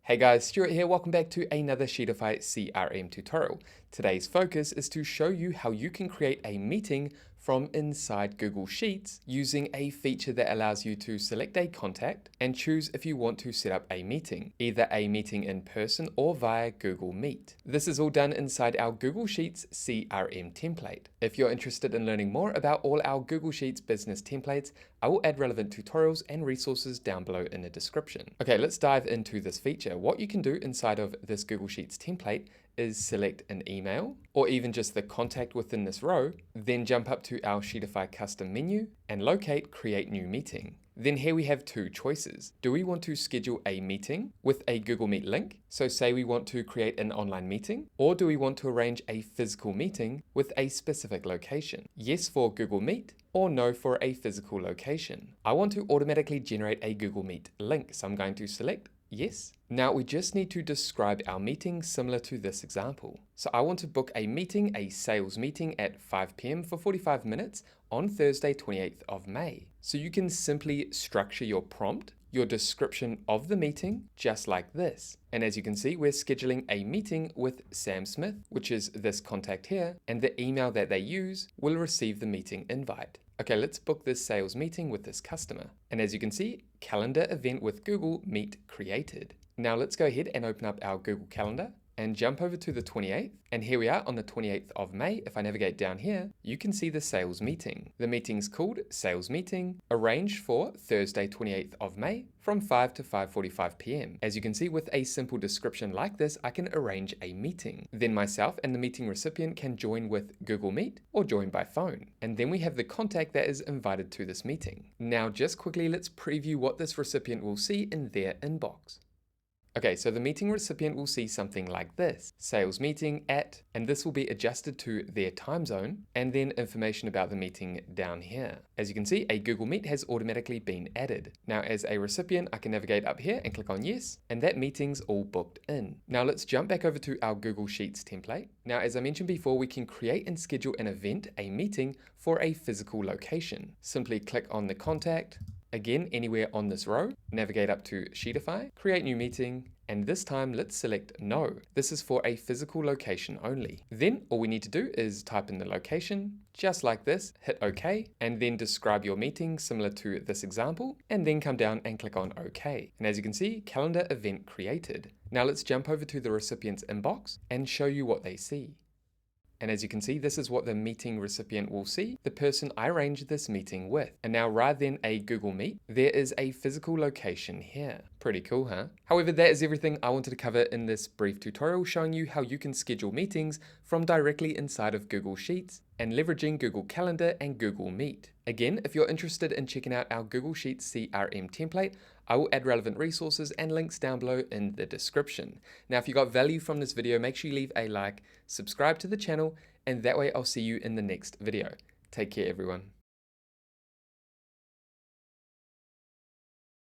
Hey guys, Stuart here. Welcome back to another Sheetify CRM tutorial. Today's focus is to show you how you can create a meeting from inside Google Sheets using a feature that allows you to select a contact and choose if you want to set up a meeting, either a meeting in person or via Google Meet. This is all done inside our Google Sheets CRM template. If you're interested in learning more about all our Google Sheets business templates, I will add relevant tutorials and resources down below in the description. Okay, let's dive into this feature. What you can do inside of this Google Sheets template is select an email or even just the contact within this row, then jump up to our Sheetify custom menu and locate create new meeting. Then here we have two choices. Do we want to schedule a meeting with a Google Meet link? So say we want to create an online meeting, or do we want to arrange a physical meeting with a specific location? Yes for Google Meet, or no for a physical location. I want to automatically generate a Google Meet link, so I'm going to select yes. Now we just need to describe our meeting similar to this example. So I want to book a meeting, a sales meeting at 5 p.m. for 45 minutes on Thursday, 28th of May. So you can simply structure your prompt, your description of the meeting, just like this. And as you can see, we're scheduling a meeting with Sam Smith, which is this contact here, and the email that they use will receive the meeting invite. Okay, let's book this sales meeting with this customer. And as you can see, calendar event with Google Meet created. Now let's go ahead and open up our Google Calendar and jump over to the 28th. And here we are on the 28th of May. If I navigate down here, you can see the sales meeting. The meeting's called Sales Meeting, arranged for Thursday, 28th of May from 5 to 5:45 p.m. As you can see, with a simple description like this, I can arrange a meeting. Then myself and the meeting recipient can join with Google Meet or join by phone. And then we have the contact that is invited to this meeting. Now, just quickly, let's preview what this recipient will see in their inbox. Okay, so the meeting recipient will see something like this, sales meeting at, and this will be adjusted to their time zone, and then information about the meeting down here. As you can see, a Google Meet has automatically been added. Now, as a recipient, I can navigate up here and click on yes, and that meeting's all booked in. Now let's jump back over to our Google Sheets template. Now, as I mentioned before, we can create and schedule an event, a meeting, for a physical location. Simply click on the contact, again, anywhere on this row, navigate up to Sheetify, create new meeting, and this time let's select no. This is for a physical location only. Then all we need to do is type in the location, just like this, hit OK, and then describe your meeting similar to this example, and then come down and click on OK. And as you can see, calendar event created. Now let's jump over to the recipient's inbox and show you what they see. And as you can see, this is what the meeting recipient will see, the person I arranged this meeting with. And now rather than a Google Meet, there is a physical location here. Pretty cool, huh? However, that is everything I wanted to cover in this brief tutorial showing you how you can schedule meetings from directly inside of Google Sheets and leveraging Google Calendar and Google Meet. Again, if you're interested in checking out our Google Sheets CRM template, I will add relevant resources and links down below in the description. Now, if you got value from this video, make sure you leave a like, subscribe to the channel, and that way I'll see you in the next video. Take care, everyone.